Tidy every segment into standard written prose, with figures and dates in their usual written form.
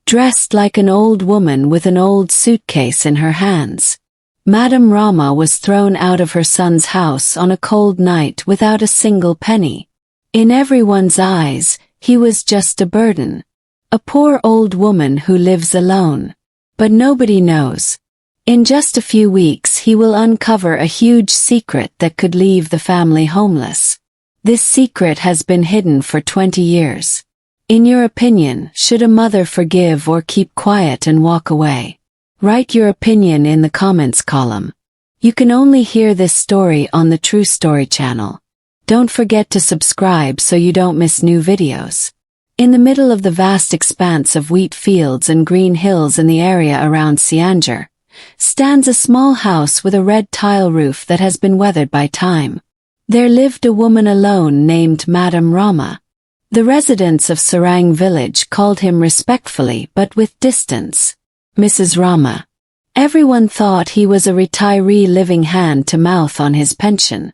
dressed like an old woman with an old suitcase in her hands. Madame Rama was thrown out of her son's house on a cold night without a single penny. In everyone's eyes, he was just a burden. A poor old woman who lives alone. But nobody knows. In just a few weeks he will uncover a huge secret that could leave the family homeless. This secret has been hidden for 20 years. In your opinion, should a mother forgive or keep quiet and walk away? Write your opinion in the comments column. You can only hear this story on the True Story channel. Don't forget to subscribe so you don't miss new videos. In the middle of the vast expanse of wheat fields and green hills in the area around Sianger, stands a small house with a red tile roof that has been weathered by time. There lived a woman alone named Madame Rama. The residents of Sarang village called him respectfully but with distance, Mrs. Rama. Everyone thought he was a retiree living hand-to-mouth on his pension.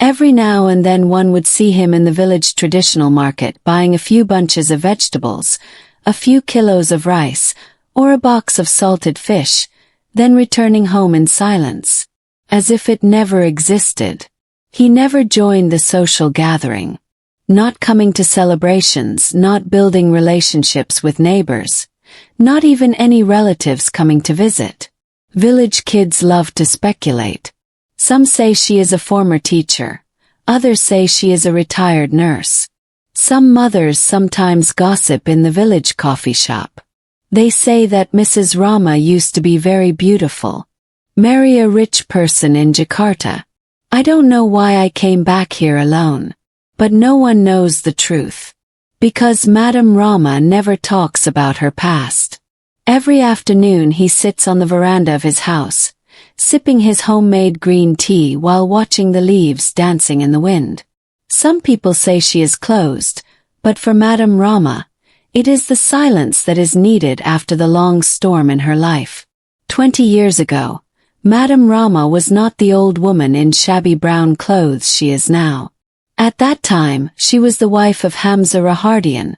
Every now and then one would see him in the village traditional market buying a few bunches of vegetables, a few kilos of rice, or a box of salted fish, then returning home in silence, as if it never existed. He never joined the social gathering. Not coming to celebrations, not building relationships with neighbors, not even any relatives coming to visit. Village kids love to speculate. Some say she is a former teacher. Others say she is a retired nurse. Some mothers sometimes gossip in the village coffee shop. They say that Mrs. Rama used to be very beautiful. Marry a rich person in Jakarta. I don't know why I came back here alone. But no one knows the truth. Because Madame Rama never talks about her past. Every afternoon he sits on the veranda of his house, sipping his homemade green tea while watching the leaves dancing in the wind. Some people say she is closed, but for Madame Rama, it is the silence that is needed after the long storm in her life. 20 years ago, Madame Rama was not the old woman in shabby brown clothes she is now. At that time, she was the wife of Hamza Rahardian,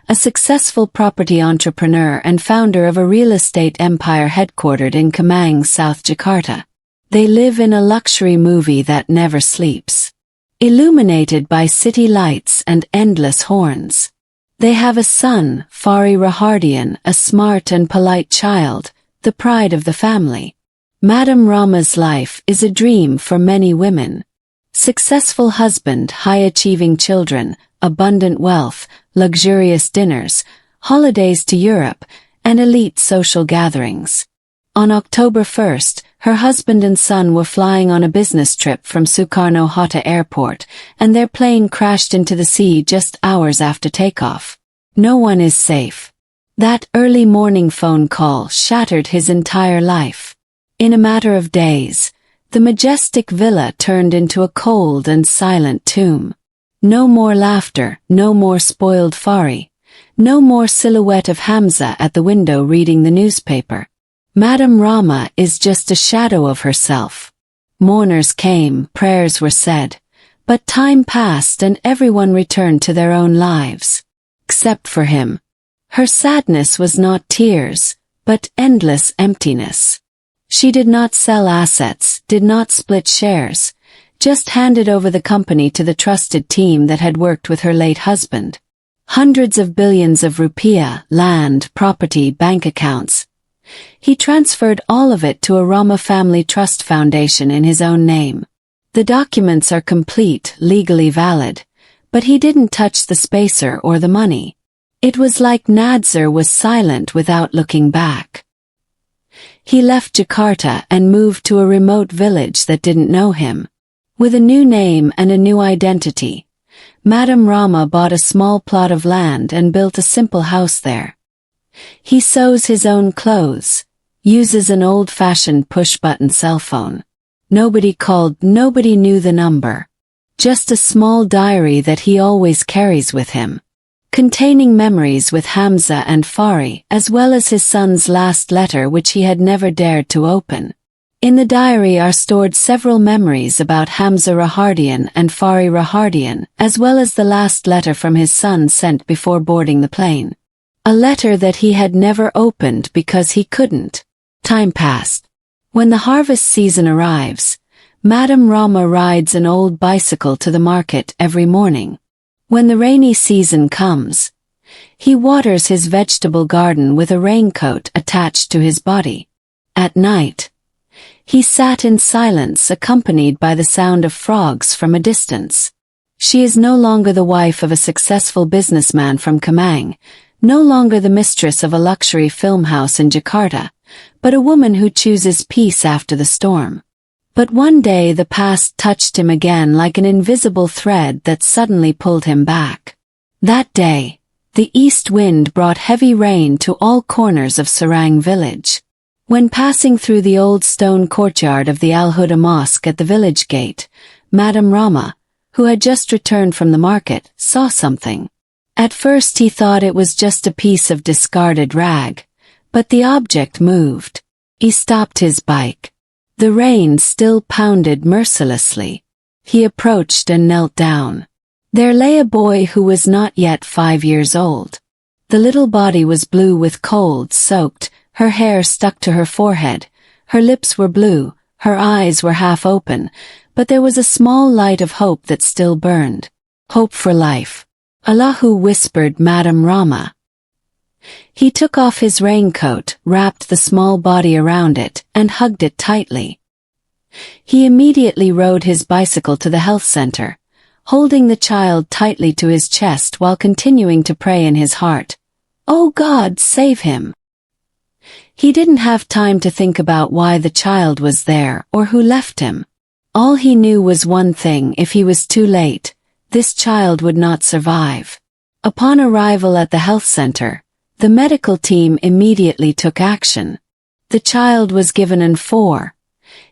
a successful property entrepreneur and founder of a real estate empire headquartered in Kemang, South Jakarta. They live in a luxury movie that never sleeps. Illuminated by city lights and endless horns. They have a son, Fahri Rahardian, a smart and polite child, the pride of the family. Madame Rama's life is a dream for many women. Successful husband, high-achieving children, abundant wealth, luxurious dinners, holidays to Europe, and elite social gatherings. On October 1st, her husband and son were flying on a business trip from Soekarno-Hatta Airport, and their plane crashed into the sea just hours after takeoff. No one is safe. That early morning phone call shattered his entire life. In a matter of days, the majestic villa turned into a cold and silent tomb. No more laughter, no more spoiled Fahri, no more silhouette of Hamza at the window reading the newspaper. Madame Rama is just a shadow of herself. Mourners came, prayers were said, but time passed and everyone returned to their own lives. Except for him. Her sadness was not tears, but endless emptiness. She did not sell assets, did not split shares, just handed over the company to the trusted team that had worked with her late husband. Hundreds of billions of rupiah, land, property, bank accounts. He transferred all of it to a Rama Family Trust Foundation in his own name. The documents are complete, legally valid, but he didn't touch the spacer or the money. It was like Nadzar was silent without looking back. He left Jakarta and moved to a remote village that didn't know him. With a new name and a new identity, Madame Rama bought a small plot of land and built a simple house there. He sews his own clothes, uses an old-fashioned push-button cell phone. Nobody called, nobody knew the number. Just a small diary that he always carries with him, containing memories with Hamza and Fahri, as well as his son's last letter which he had never dared to open. In the diary are stored several memories about Hamza Rahardian and Fahri Rahardian, as well as the last letter from his son sent before boarding the plane. A letter that he had never opened because he couldn't. Time passed. When the harvest season arrives, Madame Rama rides an old bicycle to the market every morning. When the rainy season comes, he waters his vegetable garden with a raincoat attached to his body. At night, he sat in silence accompanied by the sound of frogs from a distance. She is no longer the wife of a successful businessman from Kemang, no longer the mistress of a luxury film house in Jakarta, but a woman who chooses peace after the storm. But one day the past touched him again like an invisible thread that suddenly pulled him back. That day, the east wind brought heavy rain to all corners of Serang village. When passing through the old stone courtyard of the Al-Huda Mosque at the village gate, Madame Rama, who had just returned from the market, saw something. At first he thought it was just a piece of discarded rag, but the object moved. He stopped his bike. The rain still pounded mercilessly. He approached and knelt down. There lay a boy who was not yet 5 years old. The little body was blue with cold, soaked, her hair stuck to her forehead, her lips were blue, her eyes were half open, but there was a small light of hope that still burned. Hope for life. Allahu whispered Madame Rama. He took off his raincoat, wrapped the small body around it, and hugged it tightly. He immediately rode his bicycle to the health center, holding the child tightly to his chest while continuing to pray in his heart, "Oh God, save him." He didn't have time to think about why the child was there or who left him. All he knew was one thing: if he was too late, this child would not survive. Upon arrival at the health center, the medical team immediately took action. The child was given N4.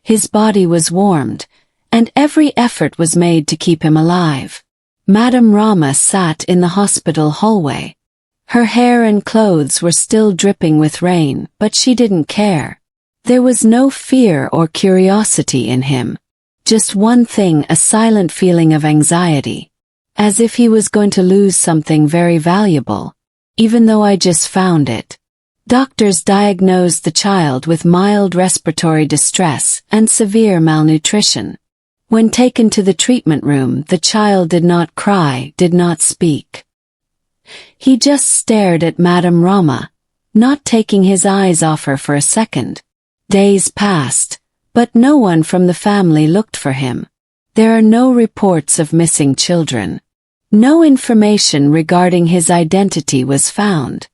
His body was warmed, and every effort was made to keep him alive. Madame Rama sat in the hospital hallway. Her hair and clothes were still dripping with rain, but she didn't care. There was no fear or curiosity in him. Just one thing: a silent feeling of anxiety. As if he was going to lose something very valuable. Even though I just found it. Doctors diagnosed the child with mild respiratory distress and severe malnutrition. When taken to the treatment room, the child did not cry, did not speak. He just stared at Madame Rama, not taking his eyes off her for a second. Days passed, but no one from the family looked for him. There are no reports of missing children. No information regarding his identity was found.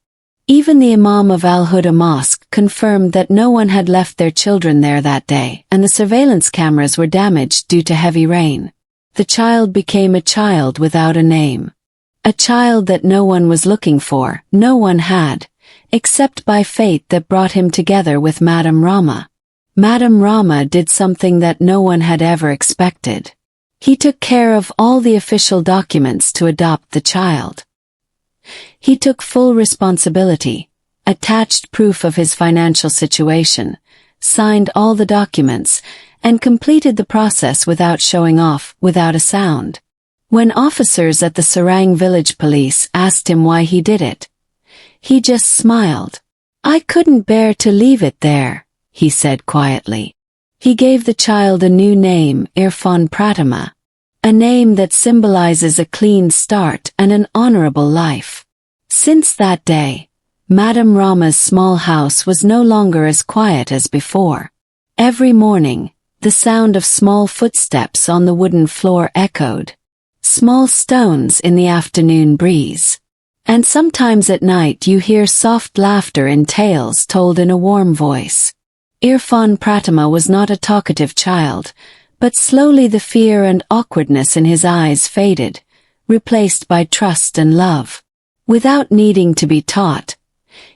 Even the Imam of Al-Huda Mosque confirmed that no one had left their children there that day, and the surveillance cameras were damaged due to heavy rain. The child became a child without a name. A child that no one was looking for, no one had, except by fate that brought him together with Madame Rama. Madame Rama did something that no one had ever expected. He took care of all the official documents to adopt the child. He took full responsibility, attached proof of his financial situation, signed all the documents, and completed the process without showing off, without a sound. When officers at the Serang village police asked him why he did it, he just smiled. "I couldn't bear to leave it there," he said quietly. He gave the child a new name, Irfan Pratama, a name that symbolizes a clean start and an honorable life. Since that day, Madame Rama's small house was no longer as quiet as before. Every morning, the sound of small footsteps on the wooden floor echoed. Small stones in the afternoon breeze. And sometimes at night you hear soft laughter in tales told in a warm voice. Irfan Pratama was not a talkative child, but slowly the fear and awkwardness in his eyes faded, replaced by trust and love. Without needing to be taught,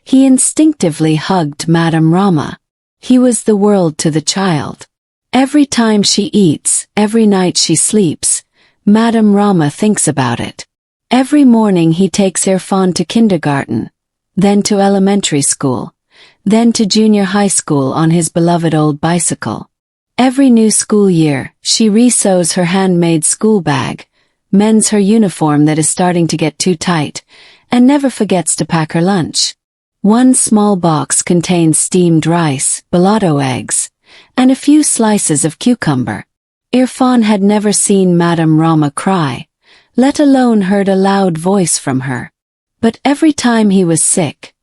he instinctively hugged Madame Rama. He was the world to the child. Every time she eats, every night she sleeps, Madame Rama thinks about it. Every morning he takes Irfan to kindergarten, then to elementary school, then to junior high school on his beloved old bicycle. Every new school year, she resews her handmade school bag, mends her uniform that is starting to get too tight, and never forgets to pack her lunch. One small box contains steamed rice, balado eggs, and a few slices of cucumber. Irfan had never seen Madame Rama cry, let alone heard a loud voice from her. But every time he was sick,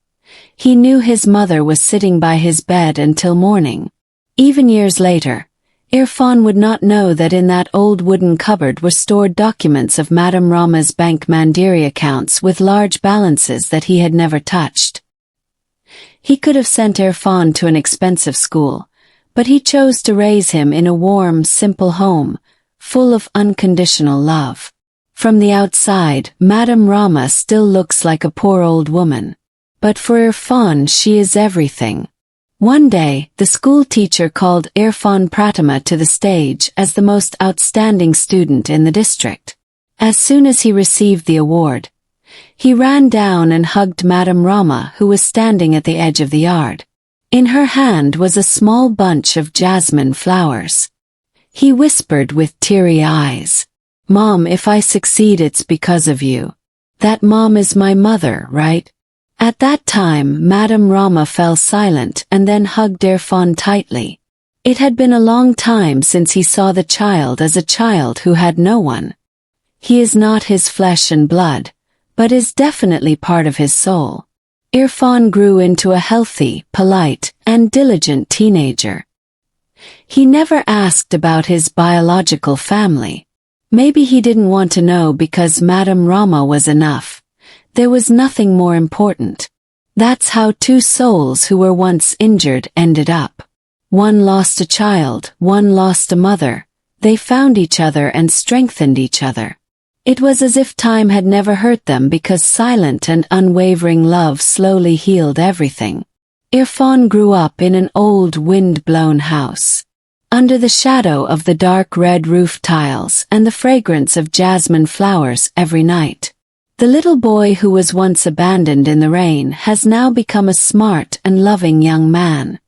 he knew his mother was sitting by his bed until morning. Even years later, Irfan would not know that in that old wooden cupboard were stored documents of Madame Rama's Bank Mandiri accounts with large balances that he had never touched. He could have sent Irfan to an expensive school, but he chose to raise him in a warm, simple home, full of unconditional love. From the outside, Madame Rama still looks like a poor old woman. But for Irfan she is everything. One day, the school teacher called Irfan Pratima to the stage as the most outstanding student in the district. As soon as he received the award, he ran down and hugged Madame Rama, who was standing at the edge of the yard. In her hand was a small bunch of jasmine flowers. He whispered with teary eyes, "Mom, if I succeed it's because of you. That mom is my mother, right?" At that time, Madame Rama fell silent and then hugged Irfan tightly. It had been a long time since he saw the child as a child who had no one. He is not his flesh and blood, but is definitely part of his soul. Irfan grew into a healthy, polite, and diligent teenager. He never asked about his biological family. Maybe he didn't want to know because Madame Rama was enough. There was nothing more important. That's how two souls who were once injured ended up. One lost a child, one lost a mother. They found each other and strengthened each other. It was as if time had never hurt them because silent and unwavering love slowly healed everything. Irfan grew up in an old wind-blown house. Under the shadow of the dark red roof tiles and the fragrance of jasmine flowers every night. The little boy who was once abandoned in the rain has now become a smart and loving young man.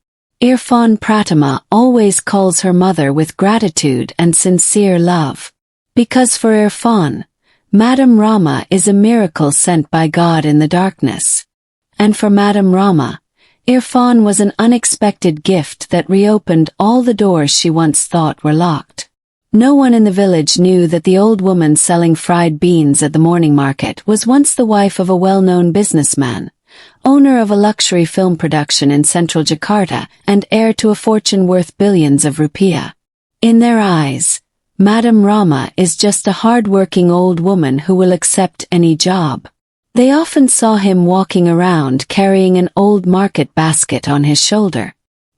Irfan Pratima always calls her mother with gratitude and sincere love. Because for Irfan, Madame Rama is a miracle sent by God in the darkness. And for Madame Rama, Irfan was an unexpected gift that reopened all the doors she once thought were locked. No one in the village knew that the old woman selling fried beans at the morning market was once the wife of a well-known businessman, owner of a luxury film production in central Jakarta and heir to a fortune worth billions of rupiah. In their eyes, Madame Rama is just a hard-working old woman who will accept any job. They often saw him walking around carrying an old market basket on his shoulder,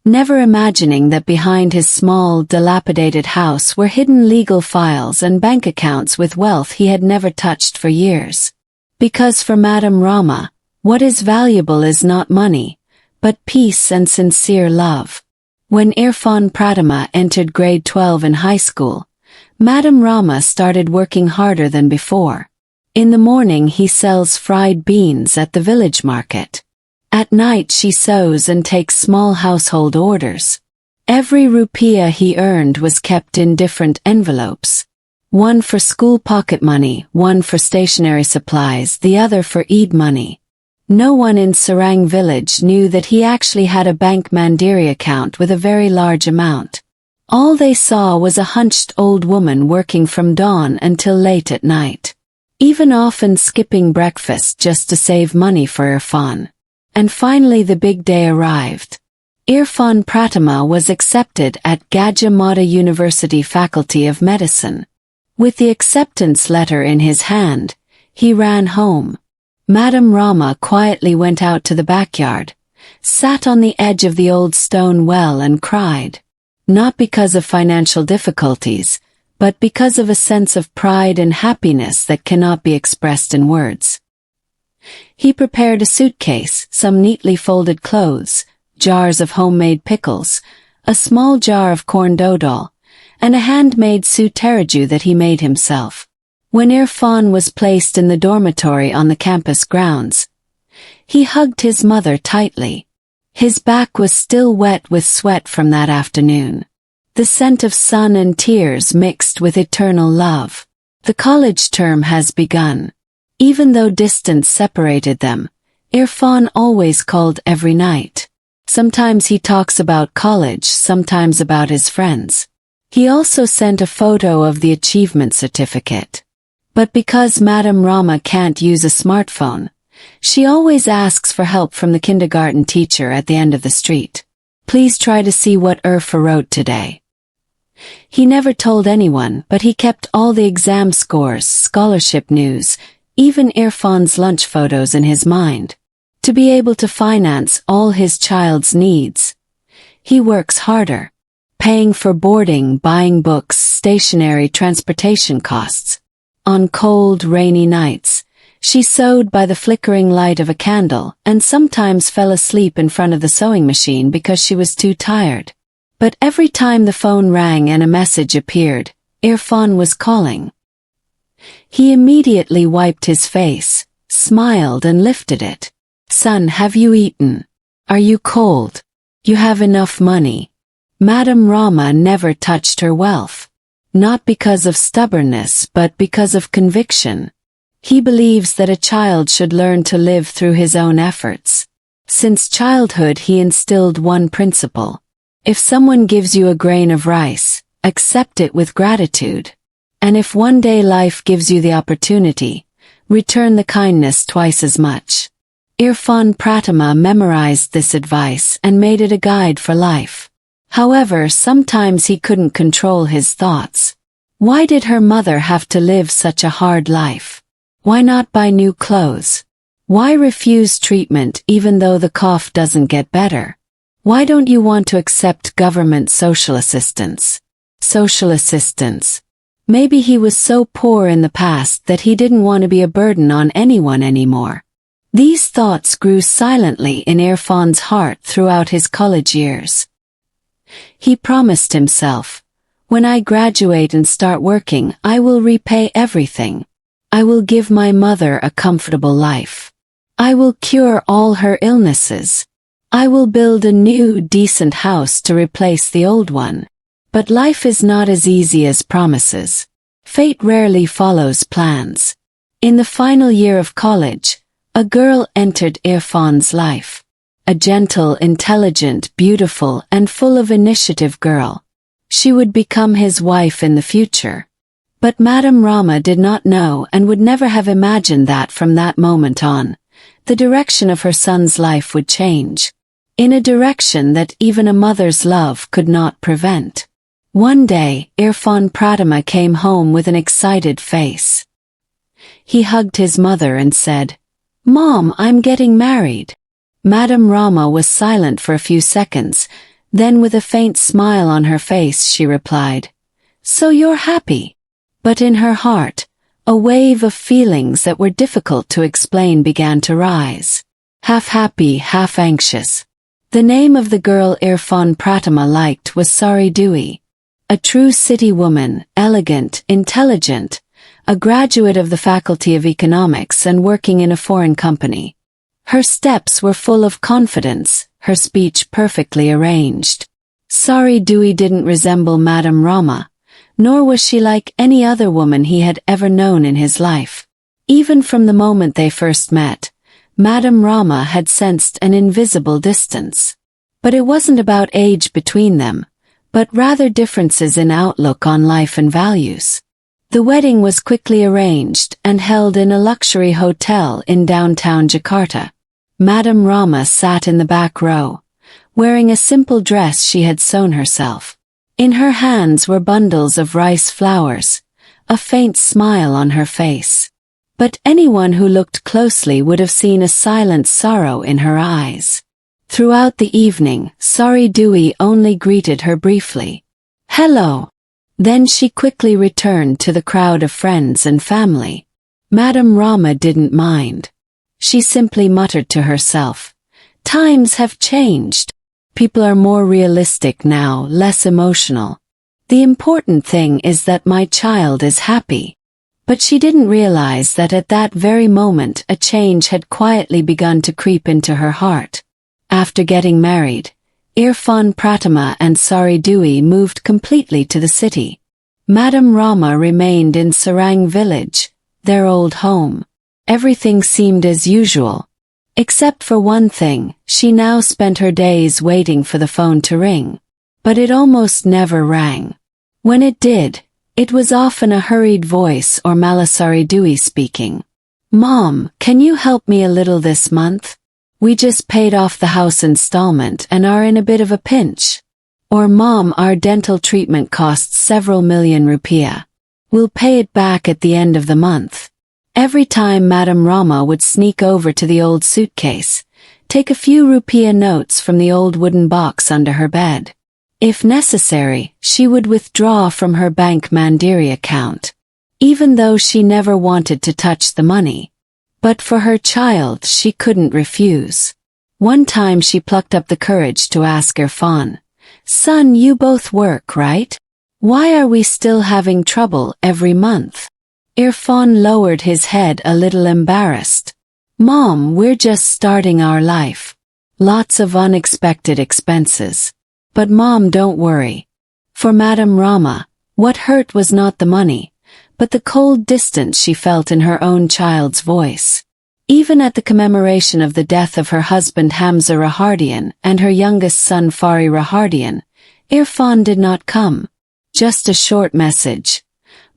never imagining that behind his small, dilapidated house were hidden legal files and bank accounts with wealth he had never touched for years. Because for Madame Rama, what is valuable is not money, but peace and sincere love. When Irfan Pratima entered grade 12 in high school, Madame Rama started working harder than before. In the morning he sells fried beans at the village market. At night she sews and takes small household orders. Every rupiah he earned was kept in different envelopes. One for school pocket money, one for stationery supplies, the other for Eid money. No one in Sarang village knew that he actually had a Bank Mandiri account with a very large amount. All they saw was a hunched old woman working from dawn until late at night, even often skipping breakfast just to save money for Irfan. And finally the big day arrived. Irfan Pratima was accepted at Gajah Mada University Faculty of Medicine. With the acceptance letter in his hand, he ran home. Madame Rama quietly went out to the backyard, sat on the edge of the old stone well and cried. Not because of financial difficulties, but because of a sense of pride and happiness that cannot be expressed in words. He prepared a suitcase, some neatly folded clothes, jars of homemade pickles, a small jar of corn dodol, and a handmade suteraju that he made himself. When Irfan was placed in the dormitory on the campus grounds, he hugged his mother tightly. His back was still wet with sweat from that afternoon. The scent of sun and tears mixed with eternal love. The college term has begun. Even though distance separated them, Irfan always called every night. Sometimes he talks about college, sometimes about his friends. He also sent a photo of the achievement certificate. But because Madame Rama can't use a smartphone, she always asks for help from the kindergarten teacher at the end of the street. Please try to see what Irfa wrote today. He never told anyone, but he kept all the exam scores, scholarship news, even Irfan's lunch photos in his mind. To be able to finance all his child's needs, he works harder, paying for boarding, buying books, stationery, transportation costs. On cold, rainy nights, she sewed by the flickering light of a candle and sometimes fell asleep in front of the sewing machine because she was too tired. But every time the phone rang and a message appeared, Irfan was calling. He immediately wiped his face, smiled and lifted it. Son, have you eaten? Are you cold? You have enough money. Madame Rama never touched her wealth. Not because of stubbornness, but because of conviction. He believes that a child should learn to live through his own efforts. Since childhood he instilled one principle. If someone gives you a grain of rice, accept it with gratitude. And if one day life gives you the opportunity, return the kindness twice as much. Irfan Pratima memorized this advice and made it a guide for life. However, sometimes he couldn't control his thoughts. Why did her mother have to live such a hard life? Why not buy new clothes? Why refuse treatment even though the cough doesn't get better? Why don't you want to accept government social assistance? Social assistance. Maybe he was so poor in the past that he didn't want to be a burden on anyone anymore. These thoughts grew silently in Irfan's heart throughout his college years. He promised himself, when I graduate and start working, I will repay everything. I will give my mother a comfortable life. I will cure all her illnesses. I will build a new, decent house to replace the old one. But life is not as easy as promises. Fate rarely follows plans. In the final year of college, a girl entered Irfan's life. A gentle, intelligent, beautiful, and full of initiative girl. She would become his wife in the future. But Madame Rama did not know and would never have imagined that from that moment on, the direction of her son's life would change. In a direction that even a mother's love could not prevent. One day, Irfan Pratima came home with an excited face. He hugged his mother and said, "Mom, I'm getting married." Madame Rama was silent for a few seconds, then with a faint smile on her face she replied, "So you're happy?" But in her heart, a wave of feelings that were difficult to explain began to rise. Half happy, half anxious. The name of the girl Irfan Pratima liked was Sari Dewey. A true city woman, elegant, intelligent, a graduate of the Faculty of Economics and working in a foreign company. Her steps were full of confidence, her speech perfectly arranged. Sari Dewey didn't resemble Madame Rama, nor was she like any other woman he had ever known in his life. Even from the moment they first met, Madame Rama had sensed an invisible distance. But it wasn't about age between them, but rather differences in outlook on life and values. The wedding was quickly arranged and held in a luxury hotel in downtown Jakarta. Madame Rama sat in the back row, wearing a simple dress she had sewn herself. In her hands were bundles of rice flowers, a faint smile on her face. But anyone who looked closely would have seen a silent sorrow in her eyes. Throughout the evening, Sari Dewey only greeted her briefly. "Hello." Then she quickly returned to the crowd of friends and family. Madame Rama didn't mind. She simply muttered to herself, "Times have changed. People are more realistic now, less emotional. The important thing is that my child is happy." But she didn't realize that at that very moment a change had quietly begun to creep into her heart. After getting married, Irfan Pratima and Sari Dewey moved completely to the city. Madame Rama remained in Sarang village, their old home. Everything seemed as usual. Except for one thing, she now spent her days waiting for the phone to ring. But it almost never rang. When it did, it was often a hurried voice or Malasari Dewey speaking. "Mom, can you help me a little this month? We just paid off the house installment and are in a bit of a pinch." Or "Mom, our dental treatment costs several million rupiah. We'll pay it back at the end of the month." Every time Madam Rama would sneak over to the old suitcase, take a few rupiah notes from the old wooden box under her bed. If necessary, she would withdraw from her bank Mandiri account, even though she never wanted to touch the money. But for her child she couldn't refuse. One time she plucked up the courage to ask Irfan, "Son, you both work, right? Why are we still having trouble every month?" Irfan lowered his head a little embarrassed. "Mom, we're just starting our life. Lots of unexpected expenses. But Mom, don't worry." For Madam Rama, what hurt was not the money, but the cold distance she felt in her own child's voice. Even at the commemoration of the death of her husband Hamza Rahardian and her youngest son Fari Rahardian, Irfan did not come. Just a short message.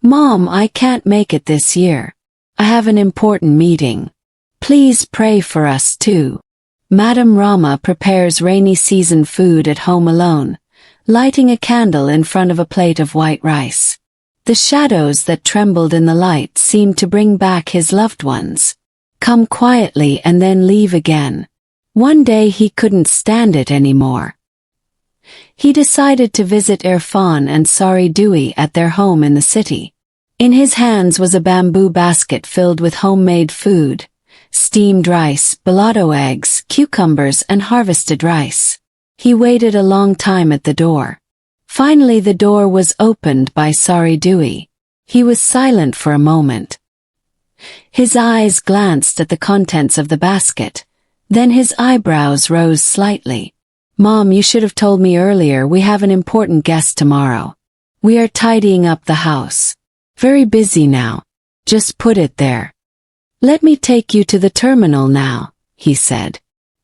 "Mom, I can't make it this year. I have an important meeting. Please pray for us too." Madam Rama prepares rainy season food at home alone, lighting a candle in front of a plate of white rice. The shadows that trembled in the light seemed to bring back his loved ones. Come quietly and then leave again. One day he couldn't stand it anymore. He decided to visit Irfan and Sari Dewey at their home in the city. In his hands was a bamboo basket filled with homemade food, steamed rice, balado eggs, cucumbers and harvested rice. He waited a long time at the door. Finally the door was opened by Sari Dewey. He was silent for a moment. His eyes glanced at the contents of the basket. Then his eyebrows rose slightly. "Mom, you should have told me earlier, we have an important guest tomorrow. We are tidying up the house. Very busy now. Just put it there." "Let me take you to the terminal now," he said.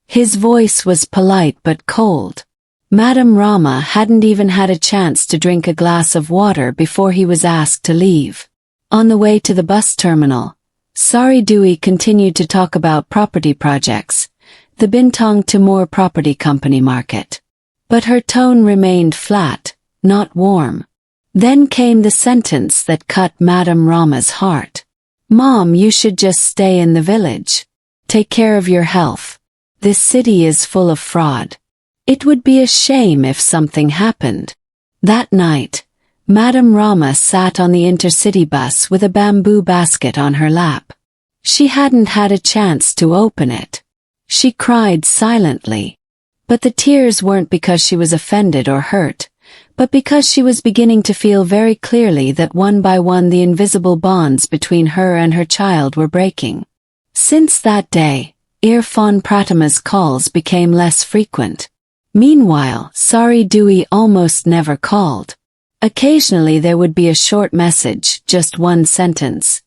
His voice was polite but cold. Madam Rama hadn't even had a chance to drink a glass of water before he was asked to leave. On the way to the bus terminal, Sari Dewey continued to talk about property projects, the Bintang Timur Property Company market. But her tone remained flat, not warm. Then came the sentence that cut Madam Rama's heart. "Mom, you should just stay in the village. Take care of your health. This city is full of fraud. It would be a shame if something happened." That night, Madam Rama sat on the intercity bus with a bamboo basket on her lap. She hadn't had a chance to open it. She cried silently. But the tears weren't because she was offended or hurt, but because she was beginning to feel very clearly that one by one the invisible bonds between her and her child were breaking. Since that day, Irfan Pratama's calls became less frequent. Meanwhile, Sari Dewey almost never called. Occasionally there would be a short message, just one sentence.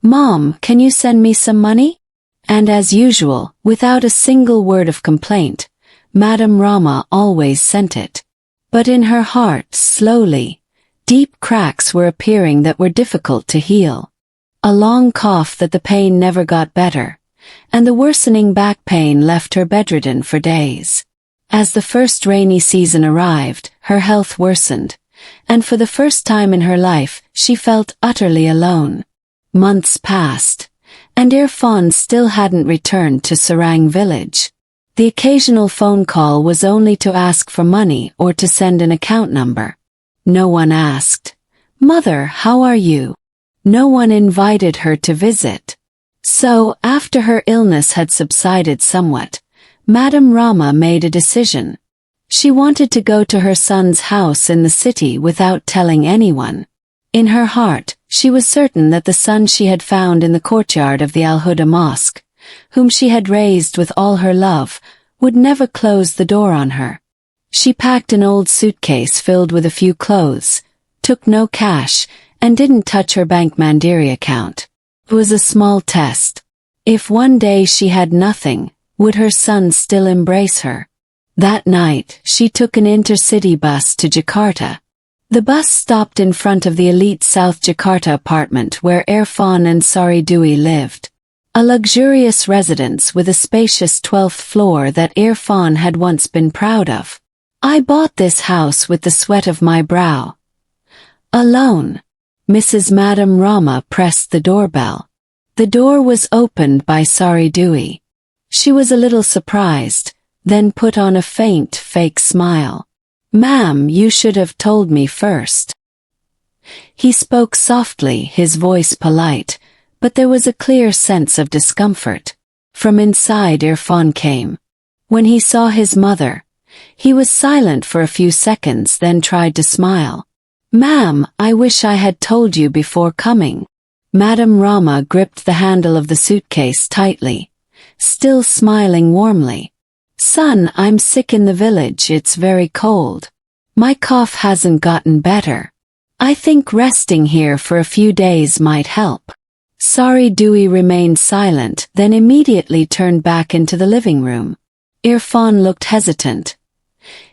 "Mom, can you send me some money?" And as usual, without a single word of complaint, Madam Rama always sent it. But in her heart, slowly, deep cracks were appearing that were difficult to heal. A long cough that the pain never got better, and the worsening back pain left her bedridden for days. As the first rainy season arrived, her health worsened, and for the first time in her life, she felt utterly alone. Months passed, and Irfan still hadn't returned to Sarang village. The occasional phone call was only to ask for money or to send an account number. No one asked, "Mother, how are you?" No one invited her to visit. So, after her illness had subsided somewhat, Madam Rama made a decision. She wanted to go to her son's house in the city without telling anyone. In her heart, she was certain that the son she had found in the courtyard of the Al-Huda Mosque, whom she had raised with all her love, would never close the door on her. She packed an old suitcase filled with a few clothes, took no cash, and didn't touch her bank Mandiri account. It was a small test. If one day she had nothing, would her son still embrace her? That night, she took an intercity bus to Jakarta. The bus stopped in front of the elite South Jakarta apartment where Irfan and Sari Dwi lived. A luxurious residence with a spacious 12th floor that Irfan had once been proud of. I bought this house with the sweat of my brow. Alone. Mrs. Madam Rama pressed the doorbell. The door was opened by Sari Dwi. She was a little surprised, then put on a faint, fake smile. "Ma'am, you should have told me first." He spoke softly, his voice polite, but there was a clear sense of discomfort. From inside Irfan came. When he saw his mother, he was silent for a few seconds, then tried to smile. "Ma'am, I wish I had told you before coming." Madam Rama gripped the handle of the suitcase tightly, still smiling warmly. "Son, I'm sick in the village, it's very cold. My cough hasn't gotten better. I think resting here for a few days might help." Sari Dwi remained silent, then immediately turned back into the living room. Irfan looked hesitant.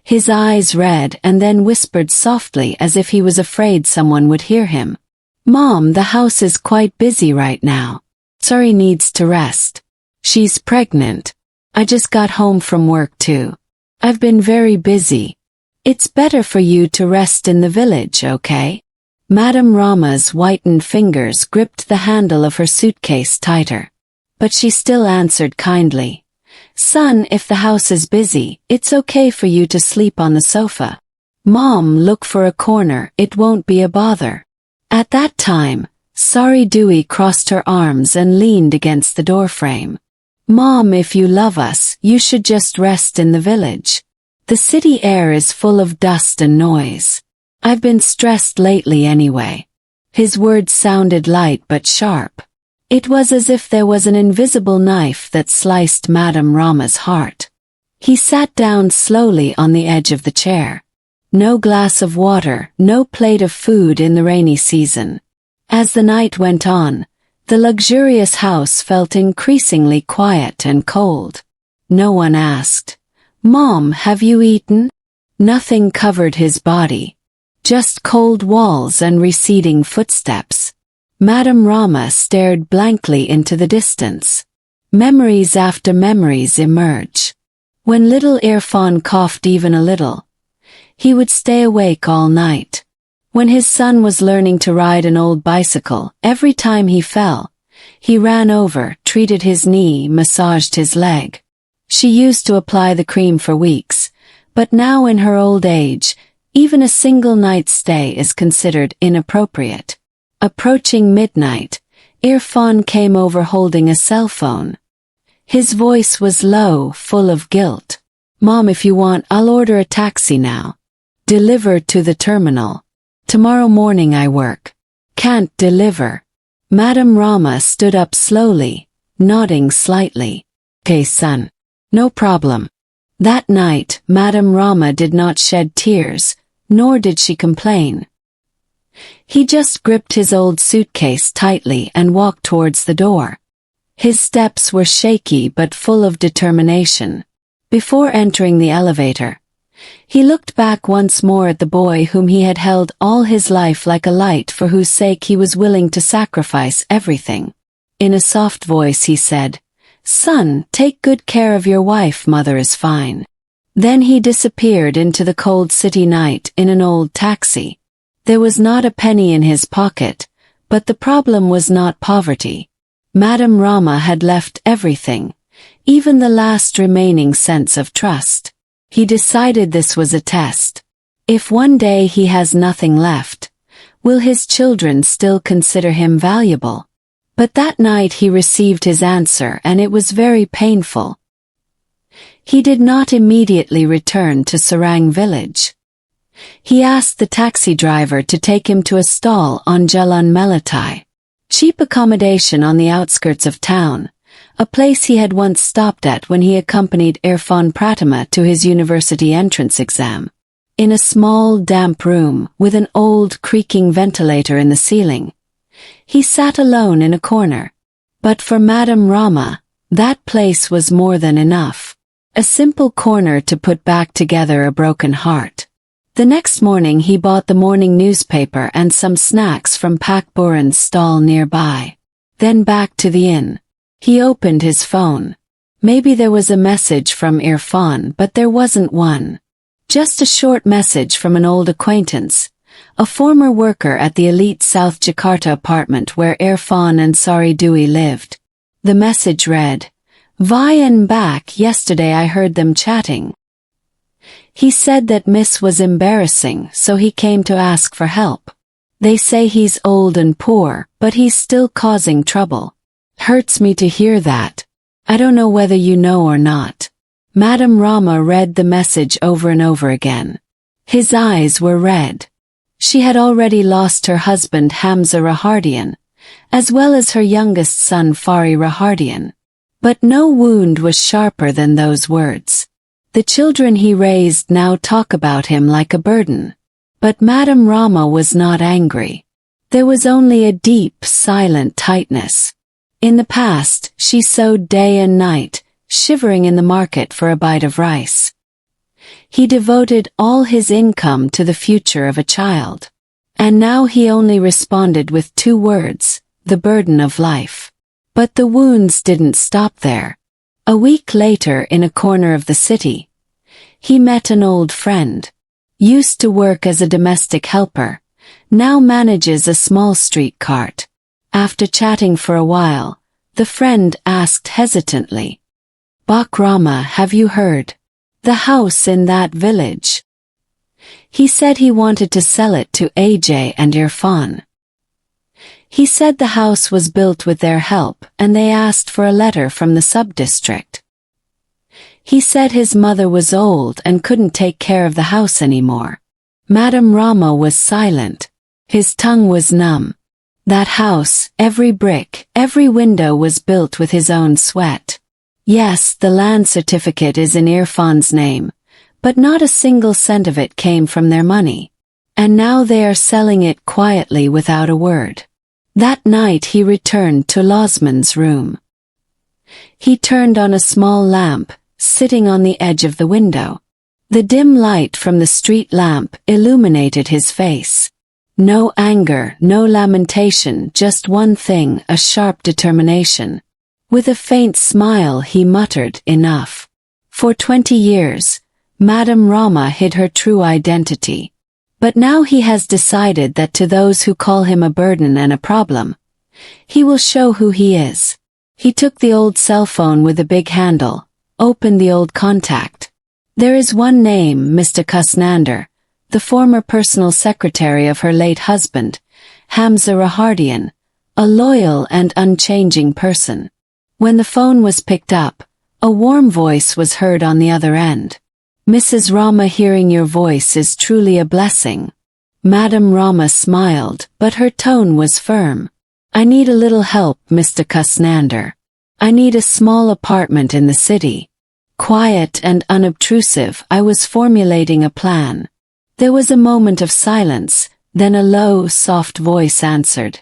His eyes red and then whispered softly as if he was afraid someone would hear him. "Mom, the house is quite busy right now. Sari needs to rest. She's pregnant. I just got home from work too. I've been very busy. It's better for you to rest in the village, okay?" Madam Rama's whitened fingers gripped the handle of her suitcase tighter. But she still answered kindly. "Son, if the house is busy, it's okay for you to sleep on the sofa. Mom, look for a corner, it won't be a bother." At that time, Sari Dwi crossed her arms and leaned against the doorframe. "Mom, if you love us, you should just rest in the village. The city air is full of dust and noise. I've been stressed lately anyway." His words sounded light but sharp. It was as if there was an invisible knife that sliced Madam Rama's heart. He sat down slowly on the edge of the chair. No glass of water, no plate of food in the rainy season. As the night went on, the luxurious house felt increasingly quiet and cold. No one asked, "Mom, have you eaten?" Nothing covered his body. Just cold walls and receding footsteps. Madam Rama stared blankly into the distance. Memories after memories emerge. When little Irfan coughed even a little, he would stay awake all night. When his son was learning to ride an old bicycle, every time he fell, he ran over, treated his knee, massaged his leg. She used to apply the cream for weeks, but now in her old age, even a single night's stay is considered inappropriate. Approaching midnight, Irfan came over holding a cell phone. His voice was low, full of guilt. "Mom, if you want, I'll order a taxi now. Deliver to the terminal. Tomorrow morning I work. Can't deliver." Madam Rama stood up slowly, nodding slightly. "Okay, son. No problem." That night, Madam Rama did not shed tears, nor did she complain. He just gripped his old suitcase tightly and walked towards the door. His steps were shaky but full of determination. Before entering the elevator, he looked back once more at the boy whom he had held all his life like a light for whose sake he was willing to sacrifice everything. In a soft voice he said, "Son, take good care of your wife, mother is fine." Then he disappeared into the cold city night in an old taxi. There was not a penny in his pocket, but the problem was not poverty. Madam Rama had left everything, even the last remaining sense of trust. He decided this was a test. If one day he has nothing left, will his children still consider him valuable? But that night he received his answer and it was very painful. He did not immediately return to Serang village. He asked the taxi driver to take him to a stall on Jalan Melatai, cheap accommodation on the outskirts of town, a place he had once stopped at when he accompanied Irfan Pratama to his university entrance exam. In a small, damp room, with an old, creaking ventilator in the ceiling, he sat alone in a corner. But for Madame Rama, that place was more than enough. A simple corner to put back together a broken heart. The next morning he bought the morning newspaper and some snacks from Pakburan's stall nearby. Then back to the inn. He opened his phone. Maybe there was a message from Irfan, but there wasn't one. Just a short message from an old acquaintance, a former worker at the elite South Jakarta apartment where Irfan and Sari Dwi lived. The message read, "Vi and back, yesterday I heard them chatting." He said that Miss was embarrassing, so he came to ask for help. They say he's old and poor, but he's still causing trouble. Hurts me to hear that. I don't know whether you know or not. Madame Rama read the message over and over again. His eyes were red. She had already lost her husband Hamza Rahardian, as well as her youngest son Fari Rahardian. But no wound was sharper than those words. The children he raised now talk about him like a burden. But Madame Rama was not angry. There was only a deep, silent tightness. In the past, she sewed day and night, shivering in the market for a bite of rice. He devoted all his income to the future of a child. And now he only responded with 2 words, the burden of life. But the wounds didn't stop there. A week later, in a corner of the city, he met an old friend. Used to work as a domestic helper, now manages a small street cart. After chatting for a while, the friend asked hesitantly, "Bak Rama, have you heard? The house in that village." He said he wanted to sell it to AJ and Irfan. He said the house was built with their help and they asked for a letter from the sub-district. He said his mother was old and couldn't take care of the house anymore. Madame Rama was silent. His tongue was numb. That house, every brick, every window was built with his own sweat. Yes, the land certificate is in Irfan's name, but not a single cent of it came from their money. And now they are selling it quietly without a word. That night he returned to Losman's room. He turned on a small lamp, sitting on the edge of the window. The dim light from the street lamp illuminated his face. No anger, no lamentation, just one thing, a sharp determination. With a faint smile he muttered, "Enough." For 20 years, Madame Rama hid her true identity. But now he has decided that to those who call him a burden and a problem, he will show who he is. He took the old cell phone with a big handle, opened the old contact. There is one name, Mr. Kusnander, the former personal secretary of her late husband, Hamza Rahardian, a loyal and unchanging person. When the phone was picked up, a warm voice was heard on the other end. "Mrs. Rama, hearing your voice is truly a blessing." Madame Rama smiled, but her tone was firm. "I need a little help, Mr. Kusnander. I need a small apartment in the city." Quiet and unobtrusive, I was formulating a plan. There was a moment of silence, then a low, soft voice answered.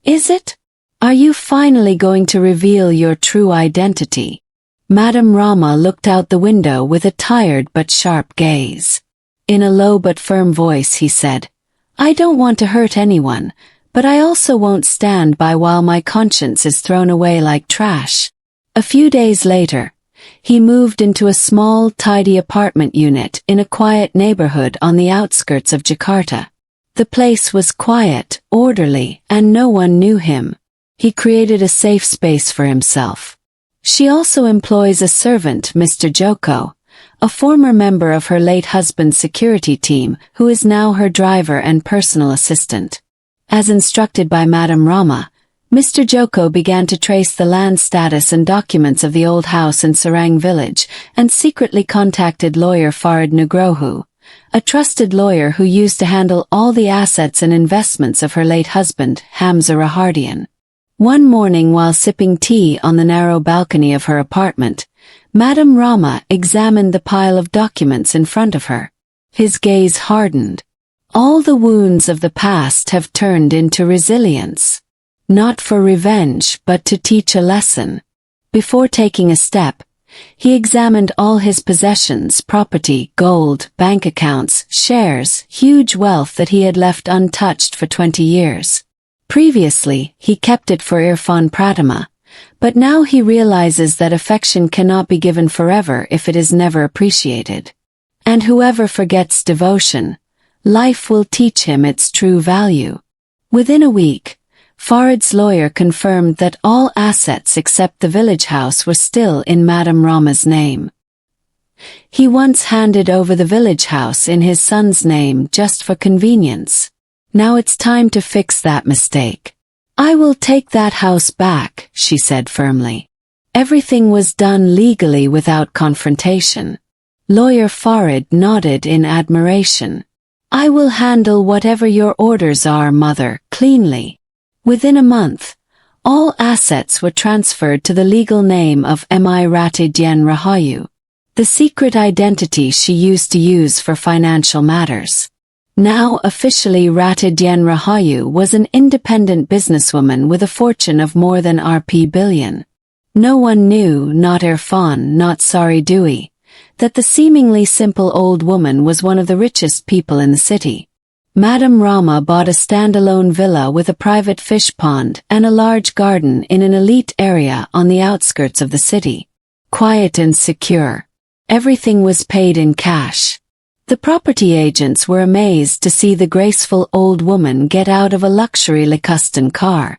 "Is it? Are you finally going to reveal your true identity?" Madame Rama looked out the window with a tired but sharp gaze. In a low but firm voice he said, "I don't want to hurt anyone, but I also won't stand by while my conscience is thrown away like trash." A few days later, he moved into a small, tidy apartment unit in a quiet neighborhood on the outskirts of Jakarta. The place was quiet, orderly, and no one knew him. He created a safe space for himself. She also employs a servant, Mr. Joko, a former member of her late husband's security team who is now her driver and personal assistant. As instructed by Madame Rama, Mr. Joko began to trace the land status and documents of the old house in Sarang village and secretly contacted lawyer Farid Nugroho, a trusted lawyer who used to handle all the assets and investments of her late husband, Hamza Rahardian. One morning while sipping tea on the narrow balcony of her apartment, Madame Rama examined the pile of documents in front of her. His gaze hardened. All the wounds of the past have turned into resilience. not for revenge but to teach a lesson. Before taking a step, he examined all his possessions, property, gold, bank accounts, shares, huge wealth that he had left untouched for 20 years. Previously, he kept it for Irfan Pratima, but now he realizes that affection cannot be given forever if it is never appreciated. And whoever forgets devotion, life will teach him its true value. Within a week, Farid's lawyer confirmed that all assets except the village house were still in Madame Rama's name. He once handed over the village house in his son's name just for convenience. Now it's time to fix that mistake. I will take that house back, she said firmly. Everything was done legally without confrontation. Lawyer Farid nodded in admiration. I will handle whatever your orders are, mother, cleanly. Within a month, all assets were transferred to the legal name of Mi Ratidien Rahayu, the secret identity she used to use for financial matters. Now officially Ratidien Rahayu was an independent businesswoman with a fortune of more than Rp billion. No one knew, not Irfan, not Sari Dewey, that the seemingly simple old woman was one of the richest people in the city. Madame Rama bought a standalone villa with a private fish pond and a large garden in an elite area on the outskirts of the city. Quiet and secure. Everything was paid in cash. The property agents were amazed to see the graceful old woman get out of a luxury Lacoste car.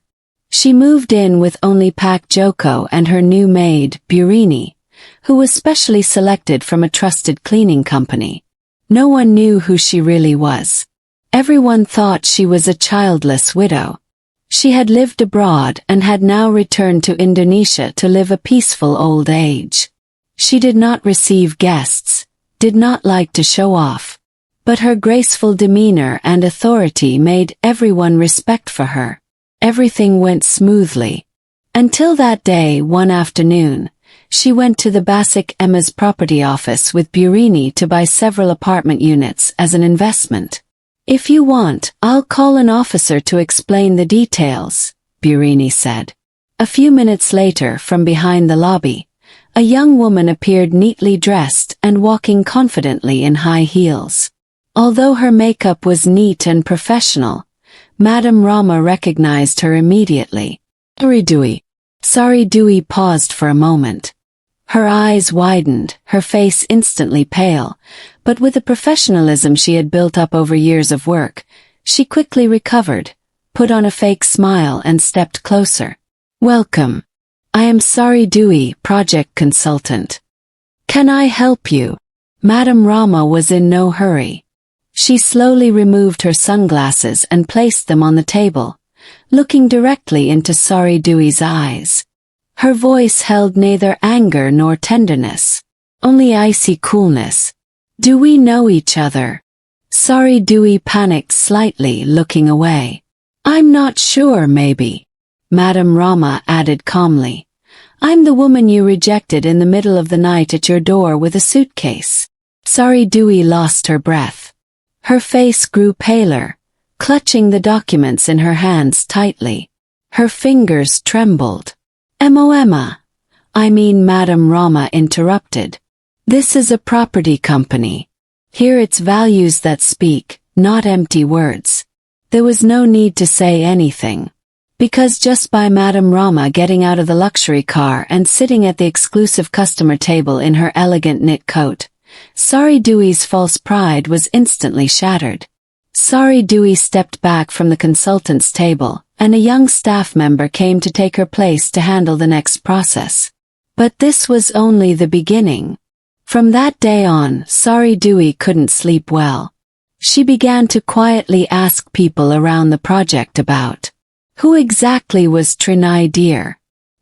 She moved in with only Pak Joko and her new maid, Burini, who was specially selected from a trusted cleaning company. No one knew who she really was. Everyone thought she was a childless widow. She had lived abroad and had now returned to Indonesia to live a peaceful old age. She did not receive guests, did not like to show off, but her graceful demeanor and authority made everyone respect for her. Everything went smoothly. Until that day, one afternoon, she went to the Basic Emma's property office with Burini to buy several apartment units as an investment. If you want, I'll call an officer to explain the details, Burini said. A few minutes later, from behind the lobby, a young woman appeared neatly dressed and walking confidently in high heels. Although her makeup was neat and professional, Madame Rama recognized her immediately. Sari Dewey paused for a moment. Her eyes widened, her face instantly pale, but with the professionalism she had built up over years of work, she quickly recovered, put on a fake smile and stepped closer. Welcome. I am Sari Dewey, project consultant. Can I help you? Madame Rama was in no hurry. She slowly removed her sunglasses and placed them on the table, looking directly into Sari Dewey's eyes. Her voice held neither anger nor tenderness, only icy coolness. Do we know each other? Sari Dewey panicked slightly, looking away. I'm not sure, maybe. Madame Rama added calmly. I'm the woman you rejected in the middle of the night at your door with a suitcase. Sari Dewey lost her breath. Her face grew paler, clutching the documents in her hands tightly. Her fingers trembled. Emma. Madame Rama interrupted. This is a property company. Here it's values that speak, not empty words. There was no need to say anything. Because just by Madame Rama getting out of the luxury car and sitting at the exclusive customer table in her elegant knit coat, Sari Dewey's false pride was instantly shattered. Sari Dewey stepped back from the consultant's table, and a young staff member came to take her place to handle the next process. But this was only the beginning. From that day on, Sari Dewey couldn't sleep well. She began to quietly ask people around the project about who exactly was Trinai Deer.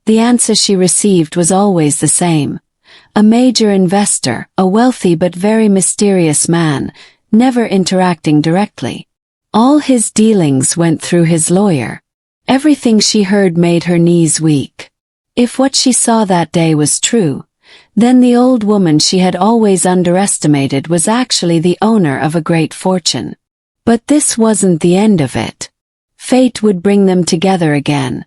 The answer she received was always the same. A major investor, a wealthy but very mysterious man, never interacting directly. All his dealings went through his lawyer. Everything she heard made her knees weak. If what she saw that day was true, then the old woman she had always underestimated was actually the owner of a great fortune. But this wasn't the end of it. Fate would bring them together again,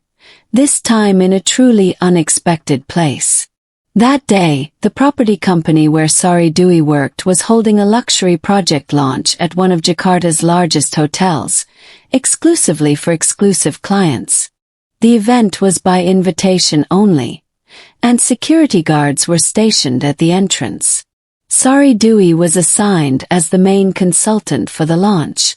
this time in a truly unexpected place. That day, the property company where Sari Dwi worked was holding a luxury project launch at one of Jakarta's largest hotels, exclusively for exclusive clients. The event was by invitation only, and security guards were stationed at the entrance. Sari Dwi was assigned as the main consultant for the launch.